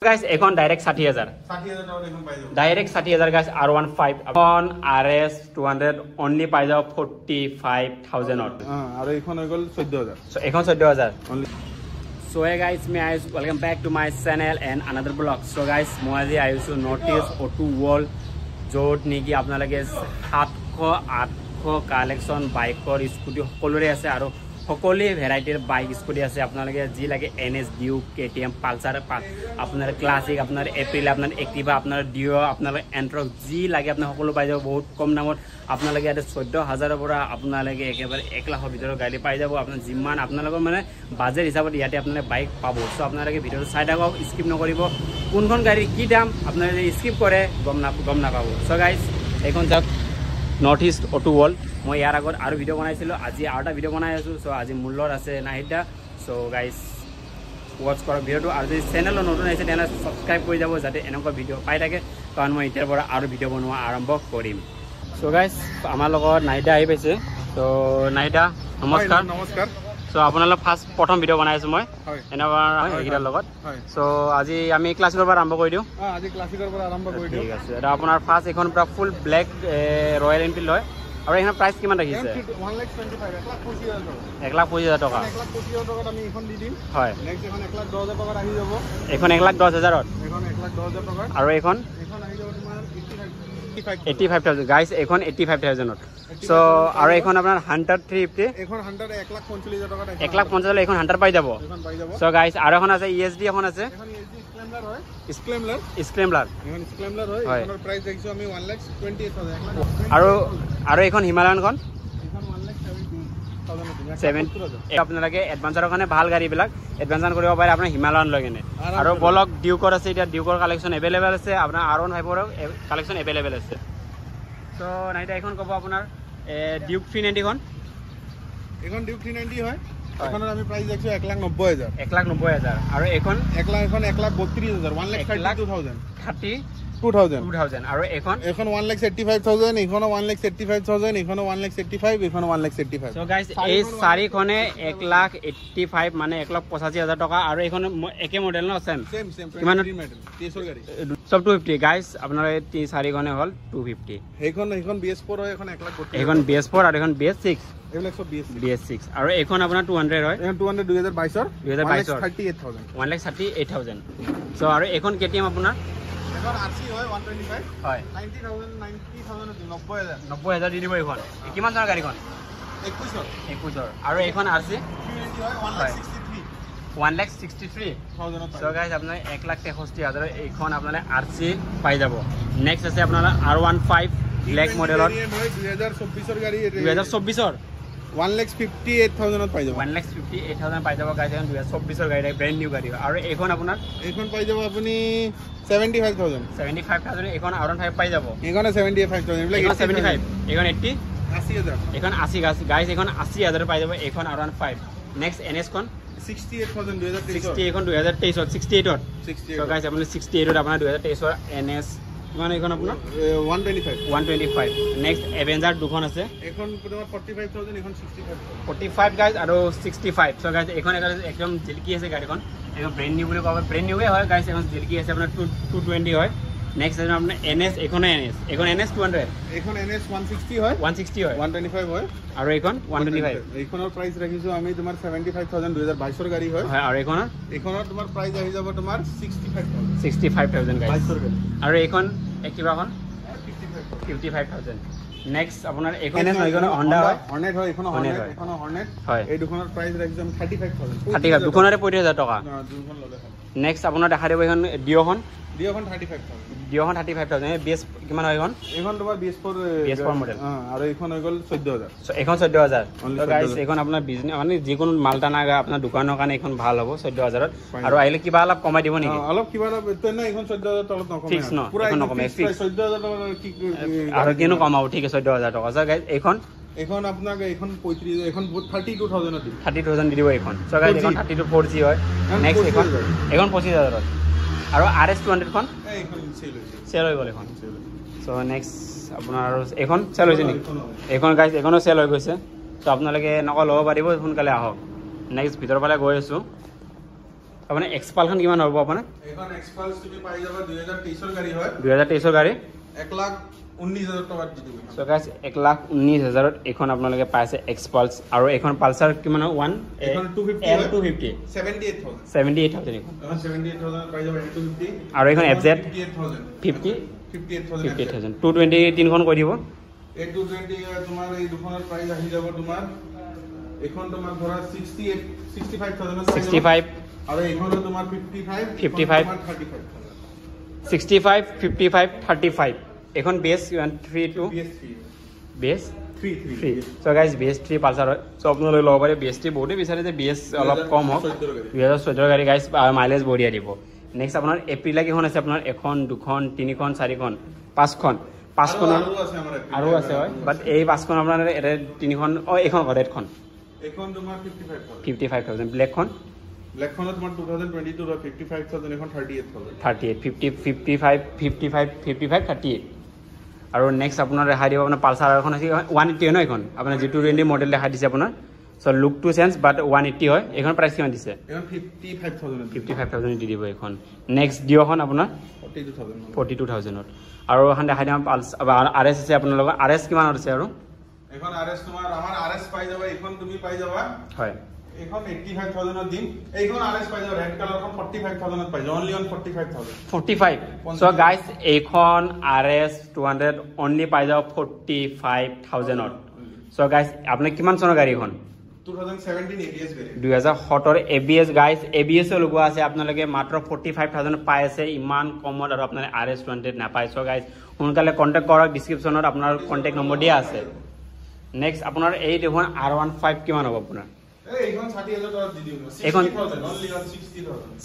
Guys এখন direct 60000 এখন পাই যাব ডাইরেক্ট 60000 গাইস R15 এখন RS 200 অনলি পাই যাব 45000 ত আৰু এখন হৈ গল 14000 সো এখন 14000 only So hey guys, welcome back to my channel and another vlog. So guys, মই আজি আহিছো নৰ্থ ইষ্ট অটো ৱৰ্ল্ড য'ত নেকি আপোনালোকে 700-800 কালেকশ্যন বাইকৰ স্কুটি সকলোৰে আছে আৰু সকলোৱে ভেৰাইটিৰ বাইক স্কুটি আছে আপোনালোকে যি লাগে NS ডিউক KTM পালসাৰ আপোনাৰ ক্লাছিক আপোনাৰ এপ্ৰিল আপোনাৰ এক্টিভা আপোনাৰ ডিও আপোনাৰ এন্ট্ৰক যি লাগে আপোনাৰ সকলো পাই যাব বহুত কম দামত আপোনালোকে ইয়াতে 14000 ৰ পৰা আপোনালোকে একেবাৰে 1 লাখৰ ভিতৰত গাড়ী পাই যাব আপোনাৰ যিমান আপোনালোকৰ মানে বাজেট হিচাপত ইয়াতে আপোনালোকে বাইক পাব সো আপোনালোকে ভিডিওটো চাই থাকক স্কিপ নকৰিব কোনখন গাড়ীৰ কি দাম আপোনালোকে স্কিপ কৰে গম নাপাব সো গাইস এখন যাক নৰ্থ ইষ্ট অটো ৱৰ্ল্ড মই ইয়াৰ আগত আৰু ভিডিও বনাইছিলো আজি আৰু এটা ভিডিও বনাই আছো সো আজি মূল্যৰ আছে নাহিদা সো গাইস ওয়াচ কৰক ভিডিওটো আৰু যদি চেনেলটো নতুন আছে তেনে সাবস্ক্ৰাইব কৰি যাব যাতে এনেকুৱা ভিডিও পাই থাকে কাৰণ মই এতিয়াৰ পৰা আৰু ভিডিও বনোৱা আৰম্ভ কৰিম সো গাইস আমাৰ লগত নাহিদা আহি পাইছে সো নাহিদা নমস্কাৰ নমস্কাৰ সো আপোনালোক প্ৰথম ভিডিও বনাইছো মই এনেকুৱা এইকেইটাৰ লগত সো আজি আমি ক্লাছিকৰ পৰা আৰম্ভ কৰি দিওঁ আজি ক্লাছিকৰ পৰা আৰম্ভ কৰি দিওঁ ঠিক আছে এটা আপোনাৰ ফাৰ্ষ্ট এখন পুৰা ফুল ব্লেক ৰয়েল এনফিল্ড হয় আৰু এখানে প্ৰাইস কিমান ৰাখিছে 1,25,000 1,25,000 টকা 1,25,000 টকা আমি এখন দি দিম হয় নেক্সট এখন 1,10,000 টকা আহি যাব এখন 1,10,000 ত এখন 1,10,000 টকা আৰু এখন আহি যাব তোমাৰ 85,000 গাইস এখন 85,000 ত সো আৰু এখন আপোনাৰ হান্টাৰ 350 এখন হান্টাৰ 1,45,000 টকা 1,50,000 এখন হান্টাৰ পাই যাব সো গাইস আৰু এখন আছে ESD এখন আছে এখন ESD স্ক্লেমলাৰ হয় স্ক্লেমলাৰ এখন স্ক্লেমলাৰ হয় এখনৰ প্ৰাইস দেখিছো আমি 1,28,000 আৰু এখন হিমালয়ানখন এখন 1,70,000 আপোনালোকে এডভান্সৰ কাৰণে ভাল গাড়ী বিলাক এডভান্স কৰিব পাৰে আপোনাৰ হিমালয়ান লৈ কিনে আৰু বলক ডিউকৰ আছে এতিয়া ডিউকৰ কালেকশ্যন এভেইলেবল আছে আপোনাৰ R15 ৰ কালেকশ্যন এভেইলেবল আছে সো নাইটা এখন ক'ব আপোনাৰ ডিউক 390 খন এখন ডিউক 390 হয় এখনৰ আমি প্ৰাইস দেখিছো 1,90,000 1,90,000 আৰু এখন 1,32,000 1,32,000 আৰু এখন 1,85,000 এখন 1,85,000 এখন 1,85 এখন 1,85 সো গাইস এই চাৰিখনে 1,85 মানে 1,85,000 টকা আৰু এখন একে মডেল ন সেম কিমান মডেল 30 গাড়ী সব 250 গাইস আপোনাৰ এই চাৰিখনে হল 250 এখন BS4 হয় এখন 1,32 এখন BS4 আৰু এখন BS6 এইবিলাক সব BS6 আৰু এখন আপোনাৰ 200 হয় এখন 200 2022 ৰ 1,38,000 1,38,000 সো আৰু এখন KTM আপোনাৰ এখন RC হয় 125 হয় 90,000 90,000 90,000 দি দিব এখন কিমান চনৰ গাড়ীখন 21 আৰু এখন RC 390 হয় 1,63,000 সো গাইস আপোনাৰ 1,63,000 এইখন আপোনালে RC পাই যাব নেক্সট আছে আপোনাৰ R15 ব্লেক মডেলৰ 2024 ৰ গাড়ী 2024 ৰ 1,58,000 ত পাই যাব 1,58,000 পাই যাব গাইস এখন 2024 ৰ গাড়ী ব্ৰ্যান্ড নিউ গাড়ী আৰু এইখন আপোনাৰ এইখন পাই যাব আপুনি 75,000 এইখন R15 পাই যাব এইখন 75,000 এইবিলাক 75 এইখন 80 80,000 এইখন 80 গাইস এইখন 80,000 পাই যাব এইখন R15 নেক্সট NS খন 68,000 2023 60 এখন 2023 ত 68 ত গাইস আপুনি 68 ত আপোনাৰ 2023 ৰ NS কিমান এইখন আপোনাৰ 125 নেক্সট এভেঞ্জাৰ দুখন আছে এখন তোমাৰ 45,000 এখন 45 গাইস আৰু 65 সো গাইস এখন একদম জিলকি আছে গাড়ীখন একদম ব্ৰ্যান্ড নিউ বুলি কব ব্ৰ্যান্ড নিউৱে হয় গাইস এখন জিলকি আছে আপোনাৰ 220 হয় নেক্সট আছে আপোনাৰ NS এখন NS 200 এখন NS 160 হয় 160 হয় 125 হয় আৰু এইখন 125 এইখনৰ প্ৰাইস ৰাখিছো আমি তোমাৰ 75,000 2022 ৰ গাড়ী হয় আৰু এইখনৰ তোমাৰ প্ৰাইস আহি যাব তোমাৰ 65,000 গাইস আৰু এইখন কিবাখন 55,000 নেক্সট আপোনাৰ এইখন Honda হৰ্নেট হয় এইখন হৰ্নেট হয় এই দুখনৰ প্ৰাইস ৰাখিছো আমি 35,000 35 দুখনৰে 35,000 টকা দুখন ললে নেক্সট আপোনাৰ দেখা দিব এইখন ডিওখন 35,000 এই বেস কিমান হয় এইখন তোমাৰ BS4 মডেল আৰু এইখন হৈ গল 14,000 এখন 14,000 তো গাইস এখন আপোনাৰ বিজনেস মানে যিকোনো মালটানা আপোনাৰ দোকানৰ কাৰণে এখন ভাল হ'ব 14,000 আৰু আহিলে কিবা অলপ কমাই দিব নেকি অলপ কিবা না এখন 14,000 তলত নকমে ফিক্স ন পুৰা এখন নকমে ফিক্স 14,000 টকা কি আৰু কিনো কমাব ঠিক আছে 14,000 টকা সো গাইস এখন আপোনাক এখন 35 এখন 32,000 দি 32,000 দি দিব এখন সো গাইস এখন 32 4G হয় নেক্সট এখন 25,000 আৰু RS 200 খন এইখন সেল হৈ গল এখন সো নেক্সট আপোনাৰ এখন সেল হৈছে নেকি এখন গাইস এখনো সেল হৈ গৈছে তো আপোনালোকে নক ল'ব পাৰিব সোনকালে আহক নেক্সট ভিতৰ ফালে গৈ আছো আপোনাৰ এক্সপালখন কিমান হ'ব আপোনাৰ এখন এক্সপালস তুমি পাই যাবা 2023 এর গাড়ি হয় 2023 গাড়ী 1,19,000 টাকা দি দিবি সো গাইস 1,19,000 এখন আপোনালোকে পাইছে এক্সপালস আৰু এখন পালসাৰ কিমান 1 এখন 250 L250 78,000 এখন এখন 78,000 পাই যাবা 250 আৰু এখন FZ 58,000 58,000 220 তিনখন কৈ দিব এই 220 তোমাৰ এই দুখনৰ প্ৰাইস আহি যাব তোমাৰ এখন তোমাৰ ধৰা 65,000 65 আৰু এখনো তোমাৰ 55 35,000 65 55 35 এখন base 32 base 3 so guys base 3 Pulsar হয় সো আপোনালোকে ল'ব পাৰে বেস 3 বহুতে বিচাৰে যে বেস অলপ কম হওক 2014 গাড়ী গাইস মাইলেজ বঢ়িয়া দিব নেক্সট আপোনাৰ এপ্ৰিল কিখন আছে আপোনাৰ এখন দুখন তিনিখন চাৰিখন পাঁচখন আৰু আছে হয় বাট এই পাঁচখন আপোনাৰ এটা তিনিখন এইখন ৰেডখন এখন তোমাৰ 55,000 ব্লেকখন ব্লেকখনত তোমাৰ 2022 ৰ 55,000 এখন 38 55 38 আৰু নেক্সট আপোনাৰ ৰেহাই দিব আপোনাৰ পালসাৰ এখন আছে 180 ন এখন আপোনাৰ যিটো ৰেঞ্জ মডেল দেখাই দিছে আপোনাৰ সো লুক টু চেঞ্জ বাট 180 হয় এখন প্ৰাইস কিমান দিছে এখন 55,000 দি দিব এখন নেক্সট ডিওখন আপোনাৰ 42,000 আৰু এখন দেখাই দিম আৰএছ আছে আপোনাৰ লগত আৰএছ কিমান আছে আৰু এখন আরএস তোমার আমার আরএস পাই যাবা এখন তুমি পাই যাবা হয় এখন 85,000 এর দিন এইখন আরএস পাই যাবা রেড কালার এখন 45,000 এর পাই যাবা অনলি অন 45,000 সো গাইস এইখন আরএস 200 অনলি পাই যাবা 45,000 ত সো গাইস আপনি কিমান চনৰ গাড়ী এখন 2017 ABS variant 2017 ABS guys ABS লগোৱা আছে আপোনালোকে মাত্ৰ 45,000 পাই আছে ইমান কমত আৰু আপোনালোকে RS 200 নাপায় সো গাইস সোনকালে কন্টাক্ট কৰক ডেসক্ৰিপচনত আপোনাৰ কন্টাক্ট নম্বৰ দিয়া আছে নেক্সট আপোনাৰ এই দেখুন R15 কিমান হ'ব আপোনাৰ এইখন 60,000 টাকা দি দিম 60,000 অনলি অন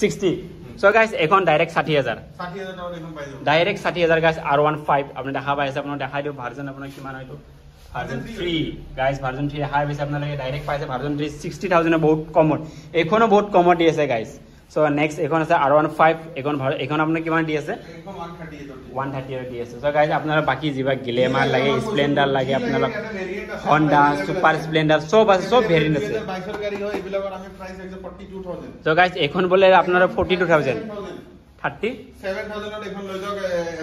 60,000 সো গাইস এখন ডাইরেক্ট 60,000 টাকা এখন পাই যাব ডাইরেক্ট 60,000 গাইস R15 আপনি দেখা পাইছে আপোনাৰ দেখাই দিও ভাৰ্জন আপোনাৰ কিমান হয়তো ভার্জন 3 গাইস ভার্জন 3 হাই বেছি আপোনালোকে ডাইরেক্ট পাইছে ভার্জন 3 60,000 বহুত কমত এখনো বহুত কমত দি আছে গাইস সো নেক্সট এখন আছে R15 এখন আপুনি কিমান দি আছে এখন 130 দি আছে সো গাইস আপনারা বাকি জিবা গ্লেমার লাগে স্প্লেন্ডার লাগে আপনারা হন্ডা সুপার স্প্লেন্ডার সব আছে সব ভেরিয়েন্ট আছে 22 গাড়ি হয় এবিলাকৰ আমি প্রাইস আছে 42,000 সো গাইস এখন বলে আপনারা 42,000 37,000 এখন লৈ যাওক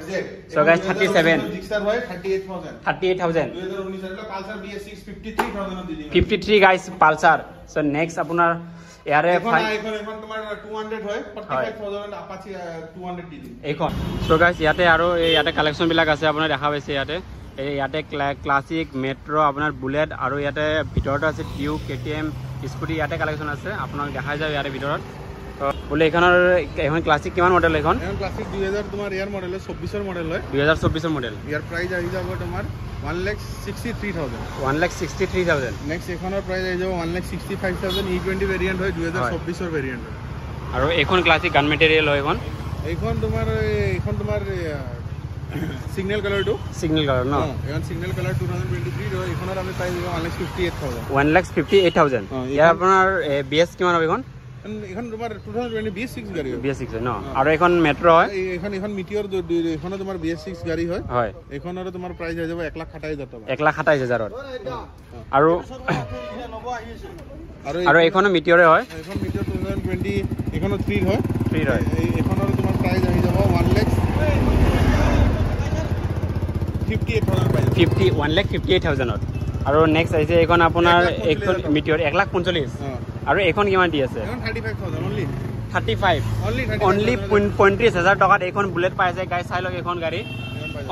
FZ সো গাইস 37 জিক্সার হয় 38,000 2019 এর পালসার BS6 53,000 দি দিম 53 গাইস পালসার সো নেক্সট আপনার ইয়ারে এখন তোমাৰ 200 হয় 45,000 আপাচি 200 দি দিম এখন সো গাইস ইয়াতে কালেকশন বিলাক আছে আপোনাৰ দেখা পাইছে ইয়াতে ক্লাসিক মেট্ৰো আপোনাৰ বুলেট আৰু ইয়াতে ভিতৰত আছে ডিউক KTM স্কুটি ইয়াতে কালেকশন আছে আপোনাক দেখাই যাও ইয়াতে ভিতৰত তো বলে এখন ক্লাসিক কিমান মডেল এখন ক্লাসিক 2000 তোমাৰ ইয়াৰ মডেল 24 এৰ মডেল হয় 2024 এৰ মডেল ইয়াৰ প্ৰাইস আহি যাব তোমাৰ 1,63,000 1,63,000 নেক্সট এখনৰ প্ৰাইস আহি যাব 1,65,000 E20 ভেৰিয়েন্ট হয় 2024 এৰ ভেৰিয়েন্ট হয় আৰু এখন ক্লাসিক গান মেটেৰিয়েল হয় এখন তোমাৰ সিগন্যাল কালাৰ ন এখন সিগন্যাল কালাৰ 2023 হয় এখনৰ আমি পাই যাব 1,58,000 ইয়াৰ আপোনাৰ BS কিমান হবে এখন তোমাৰ 2020 BS6 গাড়ী হয় BS6 ন আৰু এখন মেট্ৰো হয় এখন মিটিয়ৰ এখন তোমাৰ BS6 গাড়ী হয় হয় এখনৰ তোমাৰ প্ৰাইস হৈ যাব 1,27,000 টাকা 1,27,000 আৰু এখন মিটিয়ৰে হয় এখন মিটিয়ৰ 2020 এখনৰ 3 হয় এখনৰ তোমাৰ প্ৰাইস আহি যাব 1,58,000 আৰু নেক্সট আহিছে এখন আপোনাৰ এখন মিটিয়ৰ 1,45,000 আৰু এখন কিমান দি আছে 35 অনলি 35,000 টকাত এখন বুলেট পাইছে গাইস চাই লওক এখন গাড়ী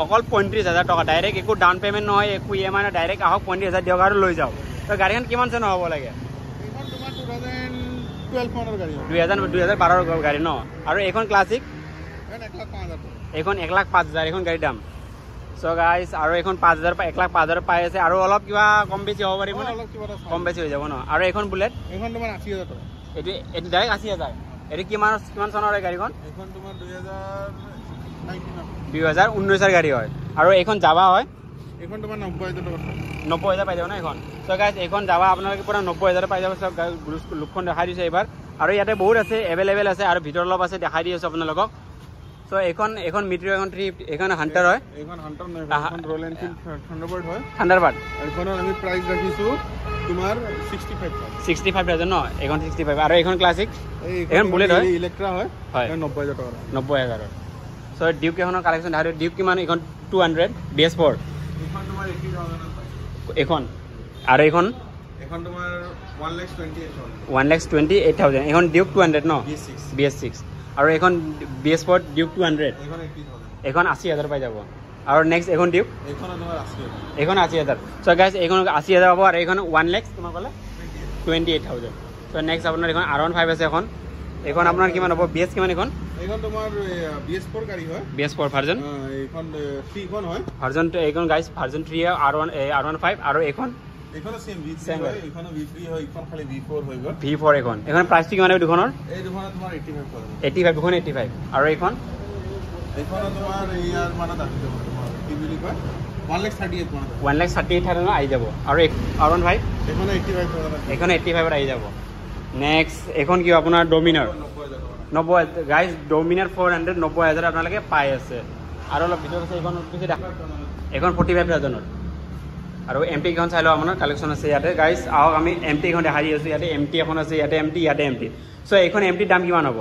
অকল 35,000 টকা ডাইরেক্ট একো ডাউন পেমেন্ট নহয় একো EMI না ডাইরেক্ট আহক 35,000 দিয়ক আৰু লৈ যাও তো গাড়ীখন কিমান চনৰ হ'ব লাগে এখন তোমাৰ 2012 মানৰ গাড়ী 2012 গাড়ী ন আৰু এখন ক্লাসিক এখন 1,05,000 এখন 1,05,000 এখন গাড়ীৰ দাম সো গাইস আৰু এখন 5,000 1,05,000 পাই আছে আৰু অলপ কিবা কম বেছি হ'ব পাৰিব না কম বেছি হৈ যাব ন আৰু এখন বুলেট এখন তোমাৰ 80,000 টাকা এটি ডাইৰেক্ট 80,000 এটি কিমান চনৰ গাড়ীখন এখন তোমাৰ 2019 এৰ গাড়ী হয় আৰু এখন যাবা হয় এখন তোমাৰ 90,000 টাকা 90,000 পাই যাব না এখন সো গাইস এখন যাবা আপোনালোকে পুৰা 90,000 পাই যাব সব লুকখন দেখাই দিছে এবাৰ আৰু ইয়াতে বহুত আছে এভেইলেবল আছে আৰু ভিতৰ অলপ আছে দেখাই দিছো আপোনালোকক সো সো এখন মিটিৰ এখন ট্ৰিপ এখন হান্টাৰ হয় এখন হান্টাৰ নহয় এখন ৰয়েল এনফিল্ড থান্ডাৰবাৰ্ড হয় থান্ডাৰবাৰ্ড এখন আমি প্ৰাইস ৰাখিছো তোমাৰ 65000 ন এখন 65 আৰু এখন ক্লাছিক এখন বুলেট হয় ইলেক্ট্ৰা হয় 90000 টকা 90000 সো ডিউক এখনৰ কালেকচন ধাৰে ডিউক কিমান এখন 200 BS4 এখন তোমাৰ 80000 এখন আৰু এখন তোমাৰ 1,28,000 1,28,000 এখন ডিউক 200 ন BS6 আৰু এখন BS4 ডিউক 200 এখন 80000 পাই যাব আৰু নেক্সট এখন ডিউক এখন 80000 সো গাইস এখন 80000 পাব আৰু এখন 1 লাখ তোমাৰ ক'লে 28,000 সো নেক্সট আপোনাৰ এখন R15 আছে এখন আপোনাৰ কিমান হ'ব BS কিমান এখন তোমাৰ BS4 গাড়ী হয় BS4 ভাৰ্জন এখন 3 খন হয় ভাৰ্জন এখন গাইস ভাৰ্জন 3 R15 আৰু এখন সেম V3 হয় এখন V3 হয় এখন খালি V4 হৈ গ'ল V4 এখন প্ৰাইসটো কিমান হ'ব দুখনৰ এই দুখনৰ তোমাৰ 85 দুখন 85 আৰু এখন তোমাৰ ইয়াৰ মানে দাম দিব তোমাৰ কি বুলি কয় 1,38,000 আহি যাব আৰু R15 এখন 85,000 এখন 85 আহি যাব নেক্সট এখন কি আপোনাৰ ডমিনাৰ 90 গাইস ডমিনাৰ 400 90000 আপোনালোকে পাই আছে আৰু অলপ ভিতৰত আছে এখন 45,000 আৰু এমটি এখন চাই লওঁ আপোনাৰ কালেকশ্যন আছে ইয়াতে গাইস আহক আমি এমটি এখন দেখাই আছোঁ ইয়াতে এমটি এখন আছে ইয়াতে এমটি সো এইখন এমটিৰ দাম কিমান হ'ব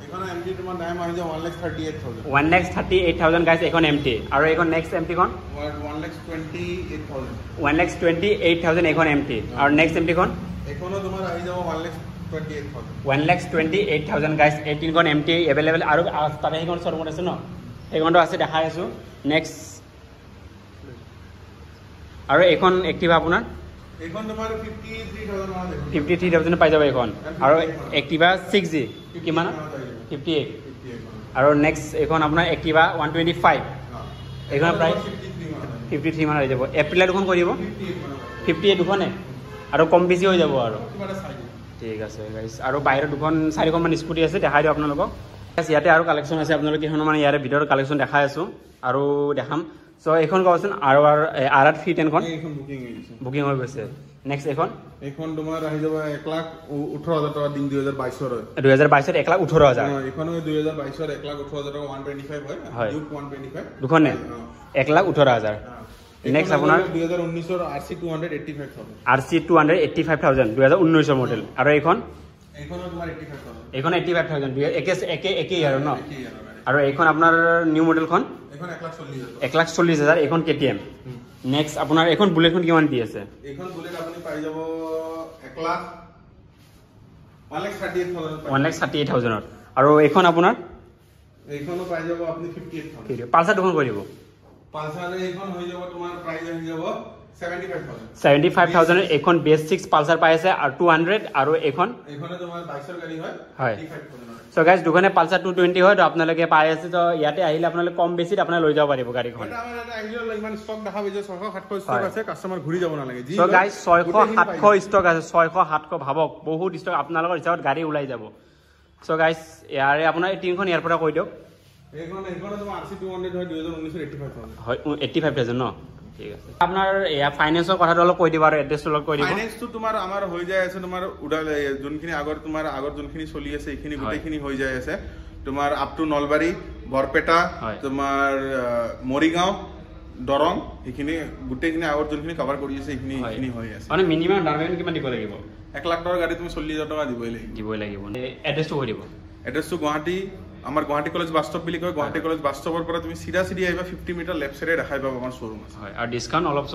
এখন এমটি তোমাৰ দাম আহি যাব 1,38,000 1,38,000 গাইস এখন এমটি আৰু এখন নেক্সট এমটি খন 1,28,000 1,28,000 এখন এমটি আৰু নেক্সট এমটি খন এখনো তোমাৰ আহি যাব 1,28,000 1,28,000 গাইস 18 খন এমটি এভেইলেবল আৰু তাতে সেইখন শ্বৰুমত আছে ন সেইখনটো আছে দেখাই আছোঁ নেক্সট আৰু এখন এক্টিভা আপোনাৰ এখন তোমাৰ 53,000 53,000 পাই যাব এখন আৰু এক্টিভা 6G কিমান 58 আৰু নেক্সট এখন আপোনাৰ এক্টিভা 125 এখন প্ৰাইস 53 মান হৈ যাব এপ্ৰিলত দুখন কৰিব 58 দুখনে আৰু কম বেছি হৈ যাব আৰু ঠিক আছে গাইস আৰু বাহিৰত দুখন 4খন মান স্কুটি আছে দেখাই দিওঁ আপোনালোকক ইয়াতে আৰু কালেকশ্যন আছে আপোনালোকে এখন মানে ইয়াৰে ভিতৰৰ কালেকশ্যন দেখাই আছোঁ আৰু দেখাম সো এখন কওকচোন আৰু R8 310 খন এইখন বুকিং হৈ গৈছে নেক্সট এখন তোমাৰ আহি যাব 1,18,000 টকা দিন 2022 হয় 2022 1,18,000 এখন 2022 1,18,000 টকা 125 হয় ডিউক 125 দুখনে 1,18,000 নেক্সট আপোনাৰ 2019 ৰ RC 285,000 RC 285,000 2019 মডেল আৰু এইখন তোমাৰ 85,000 এইখন 85,000 একে আৰু ন আৰু এইখন আপোনাৰ নিউ মডেলখন এখন 1,40,000 1,40,000 এইখন KTM নেক্সট আপোনাৰ এইখন বুলেটখন কিমান দি আছে এইখন বুলেট আপুনি পাই যাব 1,38,000 1,38,000 আৰু এইখন আপোনাৰ এইখনো পাই যাব আপুনি 58,000 পালচাৰ দুখন কৰিব পালচাৰ এইখন হৈ যাব তোমাৰ প্ৰাইস হৈ যাব 75,000 এইখন BS6 পালচাৰ পাই আছে আৰু 200 আৰু এইখনে তোমাৰ 22 গাড়ী হয় 35,000 সো গাইস দুখনে পালচাৰ 220 হয় তো আপোনালোকে পাই আছে তো ইয়াতে আহিলে আপোনালোকে কম বেছিত আপোনালোকে লৈ যাব পাৰিব গাড়ীখন এটা আমাৰ এটা আহিলে ইমান ষ্টক দেখাব যে 600-700 ষ্টক আছে কাস্টমাৰ ঘূৰি যাব নালাগে সো গাইস 600-700 ষ্টক আছে 600-700 ভাবক বহুত ষ্টক আপোনালোকৰ হিচাপত গাড়ী ওলাই যাব সো গাইস ইয়াৰে আপোনাৰ এই তিনখন ইয়াৰ পৰা কৈ দিওক এইখন তোমাৰ RC 200 হয় 2019 ৰ 85,000 হয় 85,000 ন ঠিক আছে আপোনাৰ ইয়া ফাইনান্সৰ কথাটো অলপ কৈ দিব আৰু এড্ৰেছটো অলপ কৈ দিব ফাইনান্সটো তোমাৰ আমাৰ হৈ যায় আছে তোমাৰ উডাল যোনখিনি আগৰ যোনখিনি চলি আছে এইখিনি গোটেইখিনি হৈ যায় আছে তোমাৰ আপ টু নলবাৰী বৰপেটা তোমাৰ মৰিগাঁও দৰং এইখিনি গোটেইখিনি আগৰ যোনখিনি কভাৰ কৰি আছে এইখিনি হৈ আছে মানে মিনিমাম ডাউন পেমেণ্ট কিমান দিব লাগিব 1 লাখ টকাৰ গাড়ী তুমি 40,000 টকা দিবই লাগিব এড্ৰেছটো কৈ দিব এড্ৰেছটো গুৱাহাটী আমাৰ গুৱাহাটী কলেজ বাস্তৱ বুলি কয় গুৱাহাটী কলেজ বাস্তৱৰ পৰা তুমি চিধা আহিবা 50 মিটাৰ লেফট সাইডে দেখাই পাবা আমাৰ শ্বৰুম আছে হয় আৰু ডিসকাউন্ট অলপ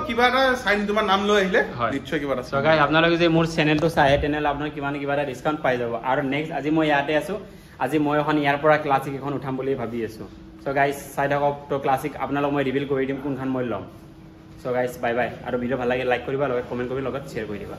কিবা এটা সাইন তোমাৰ নাম লৈ আহিলে নিশ্চয় কিবা এটা সো গাইস আপোনালোকে যে মোৰ চেনেলটো চাই তেনেহলে আপোনাৰ কিবা এটা ডিসকাউন্ট পাই যাব আৰু নেক্সট আজি মই ইয়াতে আছো আজি মই এখন ইয়াৰ পৰা ক্লাছিক এখন উঠাম বুলি ভাবি আছো সো গাইস চাই থাকক তো ক্লাছিক আপোনালোক মই ৰিভিল কৰি দিম কোনখন মই ল'ম সো গাইস বাই বাই আৰু ভিডিও ভাল লাগে লাইক কৰিবা লগত কমেন্ট কৰি লগত শ্বেয়াৰ কৰি দিবা